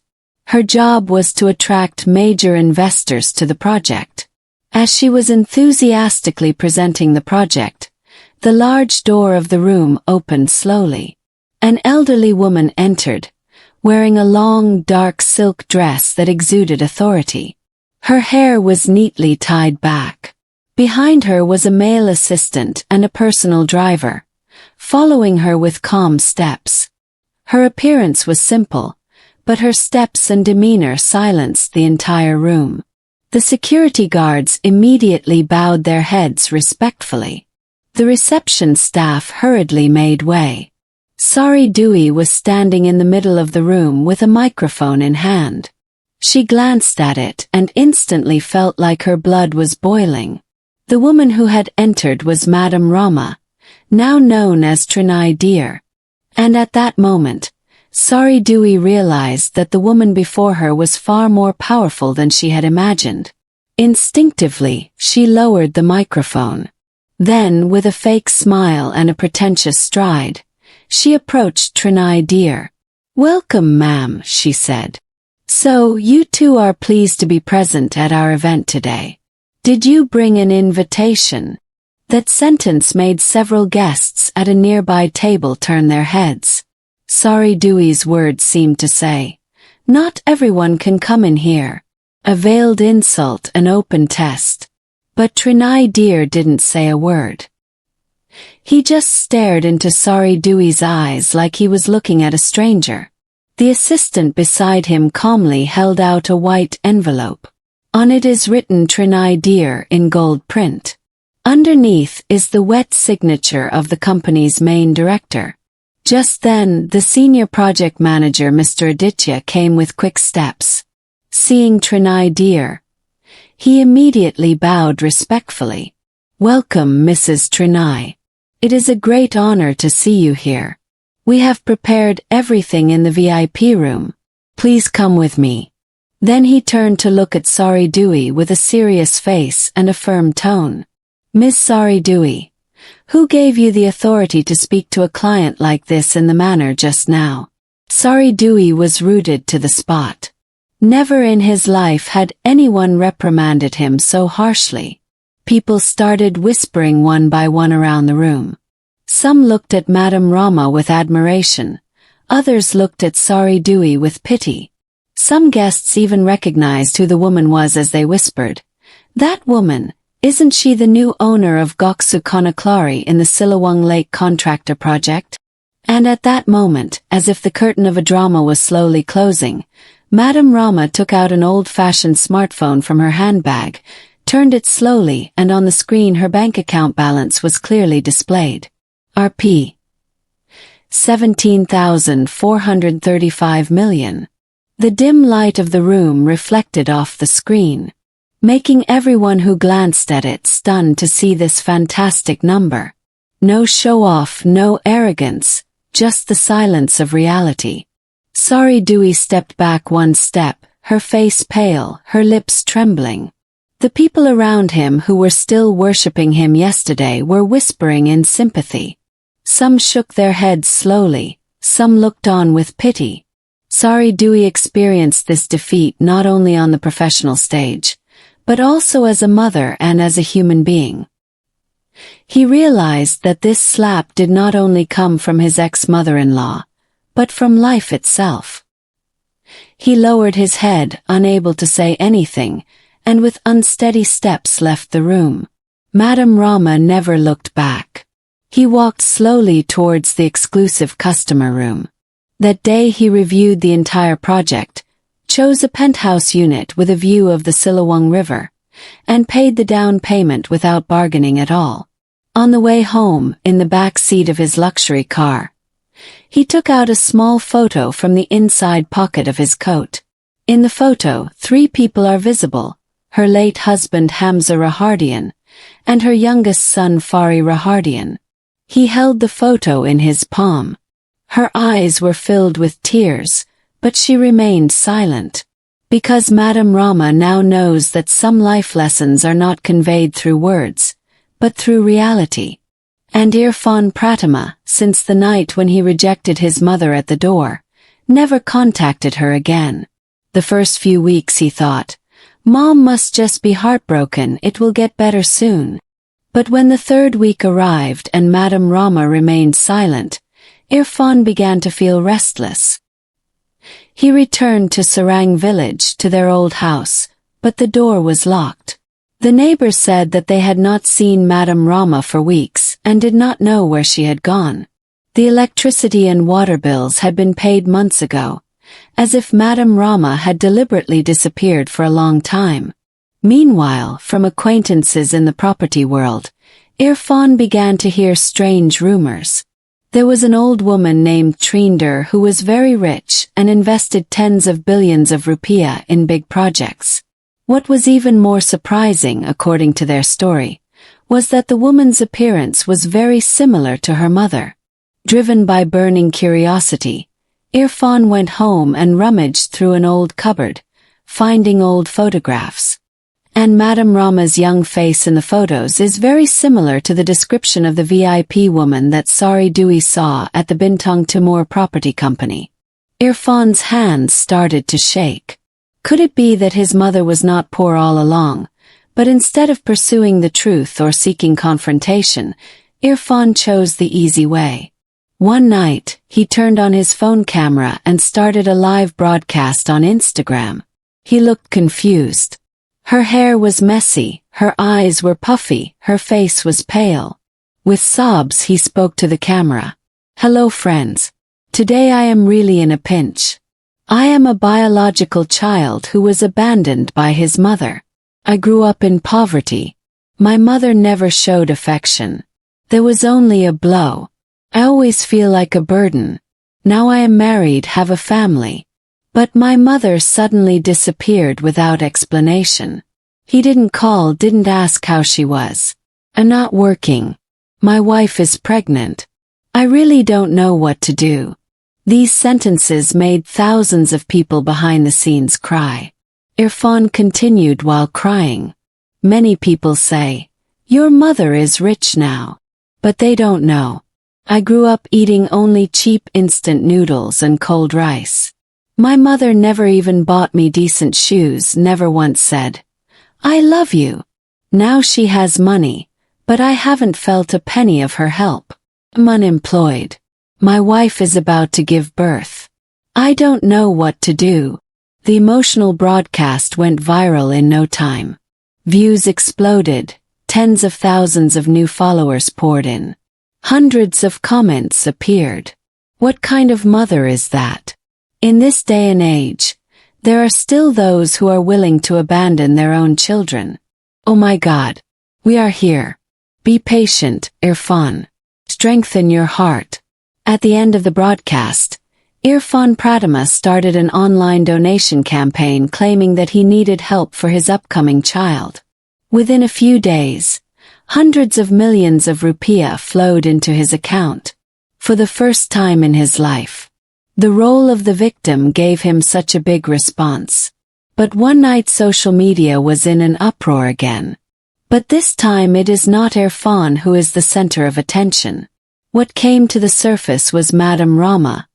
Her job was to attract major investors to the project. As she was enthusiastically presenting the project, the large door of the room opened slowly. An elderly woman entered, wearing a long, dark silk dress that exuded authority. Her hair was neatly tied back. Behind her was a male assistant and a personal driver, following her with calm steps. Her appearance was simple, but her steps and demeanor silenced the entire room. The security guards immediately bowed their heads respectfully. The reception staff hurriedly made way. Sari Dwi was standing in the middle of the room with a microphone in hand. She glanced at it and instantly felt like her blood was boiling. The woman who had entered was Madam Rama, now known as Trinai Deer. And at that moment, Sari Dwi realized that the woman before her was far more powerful than she had imagined. Instinctively, she lowered the microphone. Then, with a fake smile and a pretentious stride, she approached Trinai Deer. "Welcome, ma'am," she said. "So, you two are pleased to be present at our event today. Did you bring an invitation?" That sentence made several guests at a nearby table turn their heads. Sari Dwi's words seemed to say, "Not everyone can come in here." A veiled insult, an open test. But Trinai Deer didn't say a word. He just stared into Sari Dwi's eyes like he was looking at a stranger. The assistant beside him calmly held out a white envelope. On it is written Trinai Deer in gold print. Underneath is the wet signature of the company's main director. Just then, the senior project manager Mr. Aditya came with quick steps. Seeing Trinai Deer, he immediately bowed respectfully. "Welcome, Mrs. Trinai. It is a great honor to see you here. We have prepared everything in the VIP room. Please come with me." Then he turned to look at Sari Dwi with a serious face and a firm tone. "Miss Sari Dwi, who gave you the authority to speak to a client like this in the manner just now?" Sari Dwi was rooted to the spot. Never in his life had anyone reprimanded him so harshly. People started whispering one by one around the room. Some looked at Madam Rama with admiration. Others looked at Sari Dwi with pity. Some guests even recognized who the woman was as they whispered, "That woman, isn't she the new owner of Goksu Konaklari in the Siliwang Lake contractor project?" And at that moment, as if the curtain of a drama was slowly closing, Madam Rama took out an old-fashioned smartphone from her handbag, turned it slowly, and on the screen her bank account balance was clearly displayed. Rp. 17,435 million. The dim light of the room reflected off the screen, making everyone who glanced at it stunned to see this fantastic number. No show-off, no arrogance, just the silence of reality. Sari Dwi stepped back one step, her face pale, her lips trembling. The people around him who were still worshipping him yesterday were whispering in sympathy. Some shook their heads slowly, some looked on with pity. Sari Dwi experienced this defeat not only on the professional stage, but also as a mother and as a human being. He realized that this slap did not only come from his ex-mother-in-law, but from life itself. He lowered his head, unable to say anything, and with unsteady steps left the room. Madam Rama never looked back. He walked slowly towards the exclusive customer room. That day he reviewed the entire project, chose a penthouse unit with a view of the Siliwang River, and paid the down payment without bargaining at all. On the way home, in the back seat of his luxury car, he took out a small photo from the inside pocket of his coat. In the photo, 3 people are visible: her late husband Hamza Rahardian, and her youngest son Fari Rahardian. He held the photo in his palm. Her eyes were filled with tears, but she remained silent. Because Madame Rama now knows that some life lessons are not conveyed through words, but through reality. And Irfan Pratima, since the night when he rejected his mother at the door, never contacted her again. The first few weeks he thought, "Mom must just be heartbroken, it will get better soon." But when the 3rd week arrived and Madame Rama remained silent, Irfan began to feel restless. He returned to Sarang village, to their old house, but the door was locked. The neighbors said that they had not seen Madame Rama for weeks and did not know where she had gone. The electricity and water bills had been paid months ago, as if Madame Rama had deliberately disappeared for a long time. Meanwhile, from acquaintances in the property world, Irfan began to hear strange rumors. There was an old woman named Trinder who was very rich and invested tens of billions of rupiah in big projects. What was even more surprising, according to their story, was that the woman's appearance was very similar to her mother. Driven by burning curiosity, Irfan went home and rummaged through an old cupboard, finding old photographs. And Madame Rama's young face in the photos is very similar to the description of the VIP woman that Sari Dewey saw at the Bintang Timur property company. Irfan's hands started to shake. Could it be that his mother was not poor all along, but instead of pursuing the truth or seeking confrontation, Irfan chose the easy way? One night, he turned on his phone camera and started a live broadcast on Instagram. He looked confused. Her hair was messy, her eyes were puffy, her face was pale. With sobs he spoke to the camera. "Hello friends. Today I am really in a pinch. I am a biological child who was abandoned by his mother. I grew up in poverty. My mother never showed affection. There was only a blow. I always feel like a burden. Now I am married, have a family. But my mother suddenly disappeared without explanation. He didn't call, didn't ask how she was. I'm not working. My wife is pregnant. I really don't know what to do." These sentences made thousands of people behind the scenes cry. Irfan continued while crying. "Many people say, 'Your mother is rich now.' But they don't know. I grew up eating only cheap instant noodles and cold rice. My mother never even bought me decent shoes, never once said, 'I love you.' Now she has money, but I haven't felt a penny of her help. I'm unemployed. My wife is about to give birth. I don't know what to do." The emotional broadcast went viral in no time. Views exploded, tens of thousands of new followers poured in. Hundreds of comments appeared. What kind of mother is that? In this day and age, there are still those who are willing to abandon their own children. Oh my God. We are here. Be patient, Irfan. Strengthen your heart. At the end of the broadcast, Irfan Pratima started an online donation campaign claiming that he needed help for his upcoming child. Within a few days, hundreds of millions of rupiah flowed into his account. For the first time in his life, the role of the victim gave him such a big response. But one night social media was in an uproar again. But this time it is not Irfan who is the center of attention. What came to the surface was Madame Rama,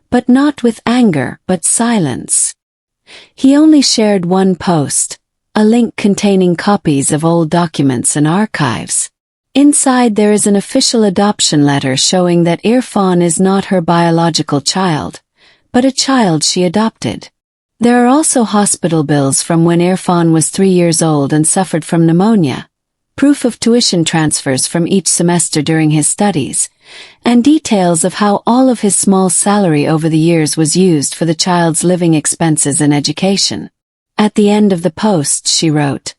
but not with anger but silence. He only shared one post, a link containing copies of old documents and archives. Inside there is an official adoption letter showing that Irfan is not her biological child, but a child she adopted. There are also hospital bills from when Irfan was 3 years old and suffered from pneumonia, proof of tuition transfers from each semester during his studies, and details of how all of his small salary over the years was used for the child's living expenses and education. At the end of the post she wrote,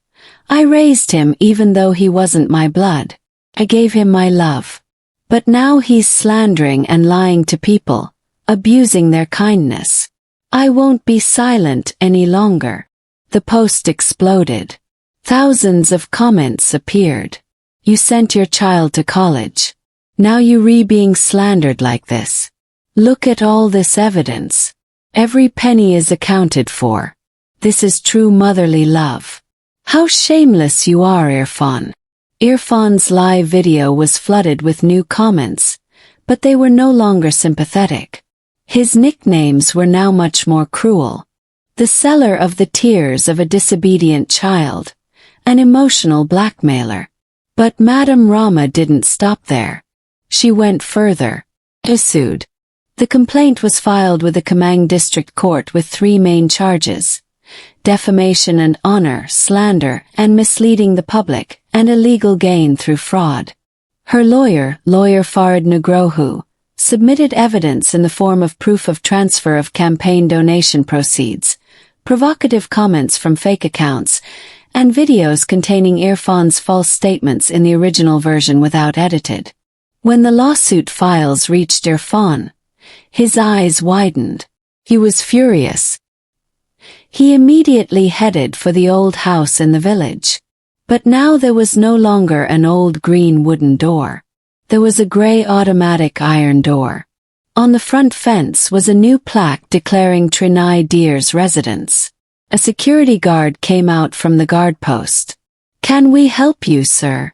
"I raised him even though he wasn't my blood. I gave him my love. But now he's slandering and lying to people, abusing their kindness. I won't be silent any longer. The post exploded. Thousands of comments appeared. You sent your child to college. Now you being slandered like this. Look at all this evidence. Every penny is accounted for. This is true motherly love. How shameless you are, Irfan. Irfan's live video was flooded with new comments, but they were no longer sympathetic. His nicknames were now much more cruel. The seller of the tears of a disobedient child, an emotional blackmailer. But Madame Rama didn't stop there. She went further. Issued. The complaint was filed with the Kemang District Court with 3 main charges: defamation and honor, slander, and misleading the public, and illegal gain through fraud. Her lawyer Farid Nugroho, submitted evidence in the form of proof of transfer of campaign donation proceeds, provocative comments from fake accounts, and videos containing Irfan's false statements in the original version without edited. When the lawsuit files reached Irfan, his eyes widened. He was furious. He immediately headed for the old house in the village. But now there was no longer an old green wooden door. There was a gray automatic iron door. On the front fence was a new plaque declaring Trinai Deer's residence. A security guard came out from the guard post. "Can we help you, sir?"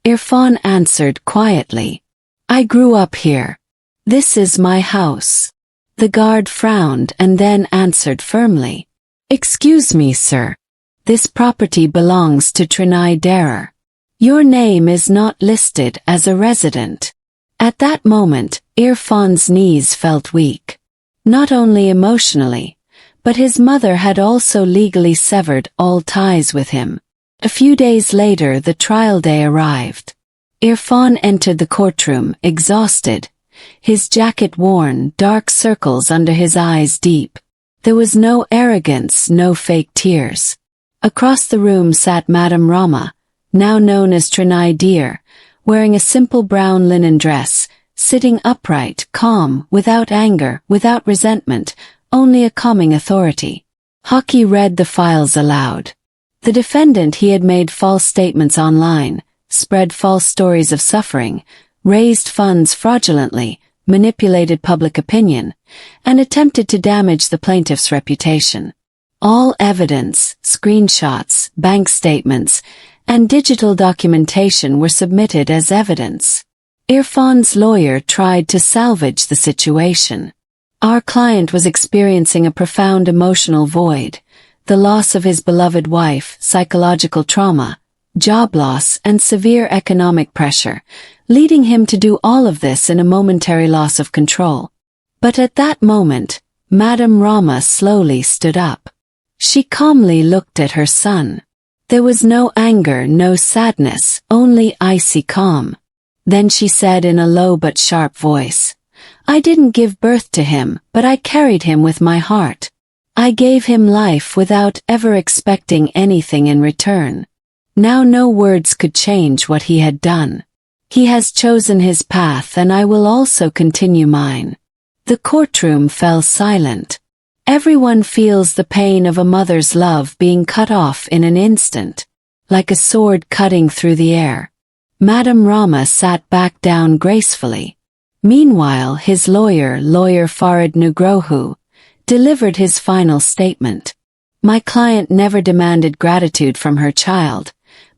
Irfan answered quietly. "I grew up here. This is my house." The guard frowned and then answered firmly. "Excuse me, sir. This property belongs to Trinai Deer. Your name is not listed as a resident." At that moment, Irfan's knees felt weak. Not only emotionally, but his mother had also legally severed all ties with him. A few days later the trial day arrived. Irfan entered the courtroom, exhausted, his jacket worn, dark circles under his eyes deep. There was no arrogance, no fake tears. Across the room sat Madame Rama, now known as Trinai Deer, wearing a simple brown linen dress, sitting upright, calm, without anger, without resentment, only a calming authority. Haki read the files aloud. The defendant, he had made false statements online, spread false stories of suffering, raised funds fraudulently, manipulated public opinion, and attempted to damage the plaintiff's reputation. All evidence, screenshots, bank statements, and digital documentation were submitted as evidence. Irfan's lawyer tried to salvage the situation. Our client was experiencing a profound emotional void, the loss of his beloved wife, psychological trauma, job loss, and severe economic pressure, leading him to do all of this in a momentary loss of control. But at that moment, Madame Rama slowly stood up. She calmly looked at her son. There was no anger, no sadness, only icy calm. Then she said in a low but sharp voice, "I didn't give birth to him, but I carried him with my heart. I gave him life without ever expecting anything in return. Now no words could change what he had done. He has chosen his path and I will also continue mine." The courtroom fell silent. Everyone feels the pain of a mother's love being cut off in an instant, like a sword cutting through the air. Madame Rama sat back down gracefully. Meanwhile, his lawyer Farid Nugroho, delivered his final statement. "My client never demanded gratitude from her child,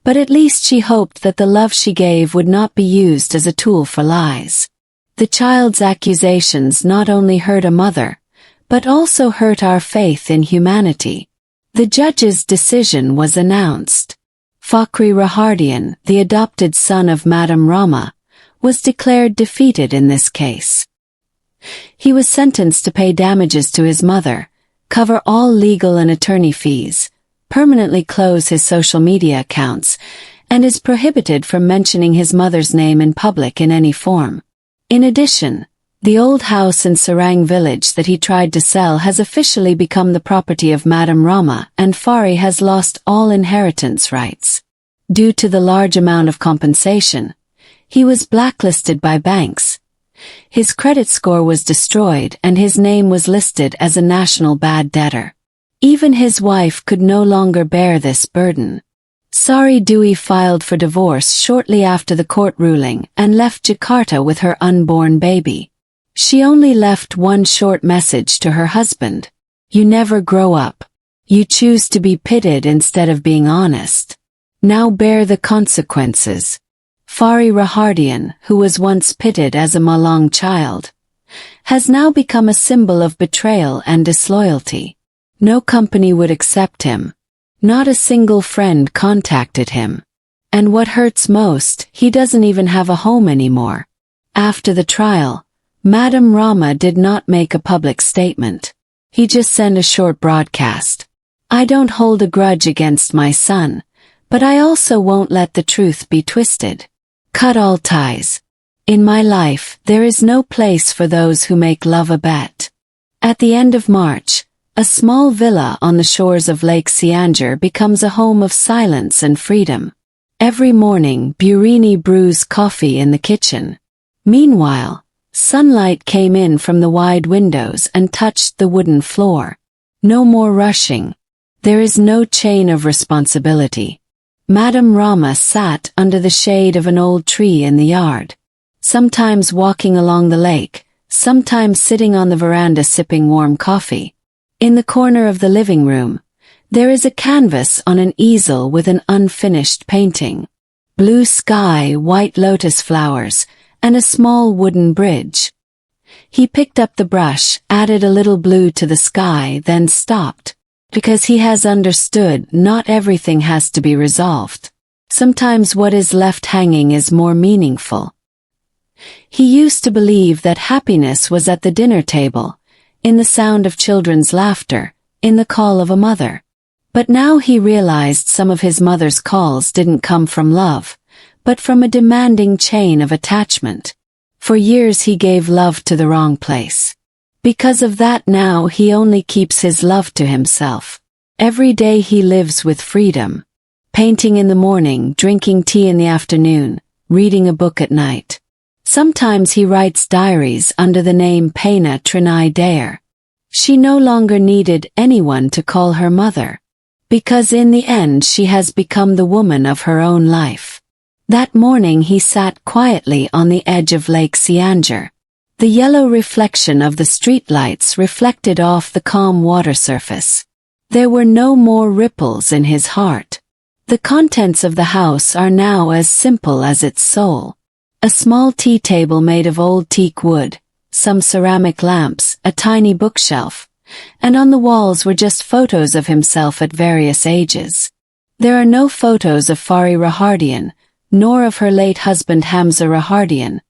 but at least she hoped that the love she gave would not be used as a tool for lies. The child's accusations not only hurt a mother, but also hurt our faith in humanity." The judge's decision was announced. Fakhri Rahardian, the adopted son of Madame Rama, was declared defeated in this case. He was sentenced to pay damages to his mother, cover all legal and attorney fees, permanently close his social media accounts, and is prohibited from mentioning his mother's name in public in any form. In addition, the old house in Sarang village that he tried to sell has officially become the property of Madame Rama, and Fari has lost all inheritance rights. Due to the large amount of compensation, he was blacklisted by banks, His credit score was destroyed and his name was listed as a national bad debtor. Even his wife could no longer bear this burden. Sari Dwi filed for divorce shortly after the court ruling and left Jakarta with her unborn baby. She only left one short message to her husband. You never grow up. You choose to be pitted instead of being honest. Now bear the consequences. Fahri Rahardian, who was once pitted as a Malang child, has now become a symbol of betrayal and disloyalty. No company would accept him. Not a single friend contacted him. And what hurts most, he doesn't even have a home anymore. After the trial, Madam Rama did not make a public statement. He just sent a short broadcast. I don't hold a grudge against my son, but I also won't let the truth be twisted. Cut all ties. In my life, there is no place for those who make love a bet. At the end of March, a small villa on the shores of Lake Cianjur becomes a home of silence and freedom. Every morning, Burini brews coffee in the kitchen. Meanwhile, sunlight came in from the wide windows and touched the wooden floor. No more rushing. There is no chain of responsibility. Madam Rama sat under the shade of an old tree in the yard, sometimes walking along the lake, sometimes sitting on the veranda sipping warm coffee. In the corner of the living room, there is a canvas on an easel with an unfinished painting. Blue sky, white lotus flowers, and a small wooden bridge. He picked up the brush, added a little blue to the sky, then stopped, because he has understood not everything has to be resolved. Sometimes what is left hanging is more meaningful. He used to believe that happiness was at the dinner table, in the sound of children's laughter, in the call of a mother. But now he realized some of his mother's calls didn't come from love, but from a demanding chain of attachment. For years he gave love to the wrong place. Because of that now he only keeps his love to himself. Every day he lives with freedom. Painting in the morning, drinking tea in the afternoon, reading a book at night. Sometimes he writes diaries under the name Pena Trinai Dare. She no longer needed anyone to call her mother, because in the end she has become the woman of her own life. That morning he sat quietly on the edge of Lake Cianjur. The yellow reflection of the streetlights reflected off the calm water surface. There were no more ripples in his heart. The contents of the house are now as simple as its soul. A small tea table made of old teak wood, some ceramic lamps, a tiny bookshelf, and on the walls were just photos of himself at various ages. There are no photos of Fahri Rahardian, nor of her late husband Hamza Rahardian,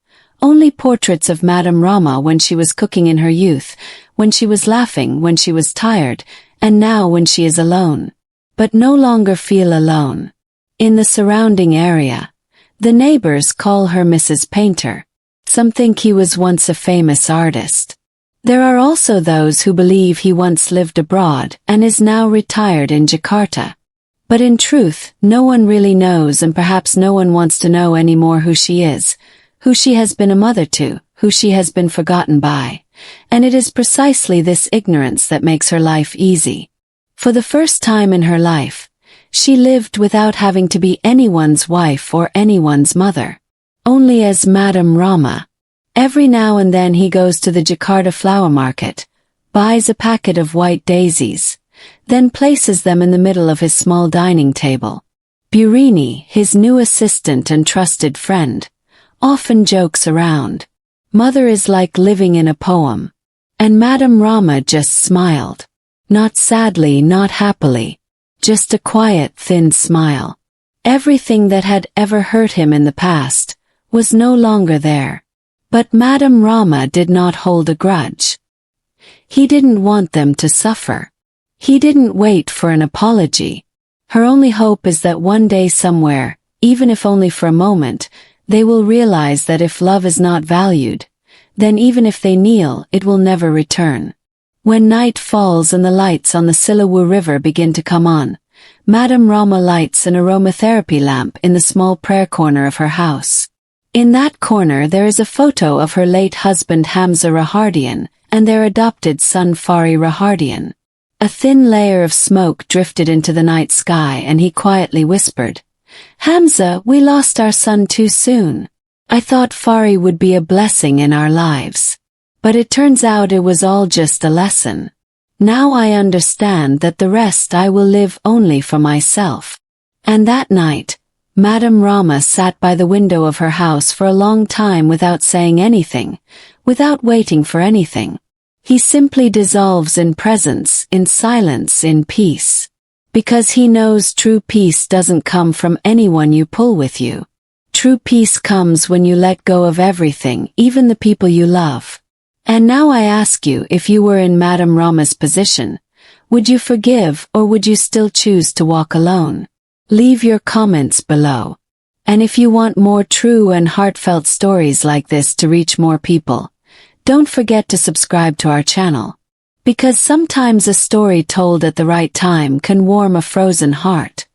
only portraits of Madam Rama when she was cooking in her youth, when she was laughing, when she was tired, and now when she is alone. But no longer feel alone. In the surrounding area, the neighbors call her Mrs. Painter. Some think he was once a famous artist. There are also those who believe he once lived abroad and is now retired in Jakarta. But in truth, no one really knows, and perhaps no one wants to know anymore who she is, who she has been a mother to, who she has been forgotten by. And it is precisely this ignorance that makes her life easy. For the first time in her life, she lived without having to be anyone's wife or anyone's mother. Only as Madam Rama. Every now and then he goes to the Jakarta flower market, buys a packet of white daisies, then places them in the middle of his small dining table. Burini, his new assistant and trusted friend, often jokes around. Mother is like living in a poem. And Madam Rama just smiled. Not sadly, not happily. Just a quiet, thin smile. Everything that had ever hurt him in the past was no longer there. But Madam Rama did not hold a grudge. He didn't want them to suffer. He didn't wait for an apology. Her only hope is that one day somewhere, even if only for a moment, they will realize that if love is not valued, then even if they kneel, it will never return. When night falls and the lights on the Silawu River begin to come on, Madam Rama lights an aromatherapy lamp in the small prayer corner of her house. In that corner there is a photo of her late husband Hamza Rahardian and their adopted son Fari Rahardian. A thin layer of smoke drifted into the night sky and he quietly whispered, "Hamza, we lost our son too soon. I thought Fari would be a blessing in our lives. But it turns out it was all just a lesson. Now I understand that the rest I will live only for myself." And that night, Madame Rama sat by the window of her house for a long time without saying anything, without waiting for anything. He simply dissolves in presence, in silence, in peace. Because he knows true peace doesn't come from anyone you pull with you. True peace comes when you let go of everything, even the people you love. And now I ask you, if you were in Madame Rama's position, would you forgive or would you still choose to walk alone? Leave your comments below. And if you want more true and heartfelt stories like this to reach more people, don't forget to subscribe to our channel. Because sometimes a story told at the right time can warm a frozen heart.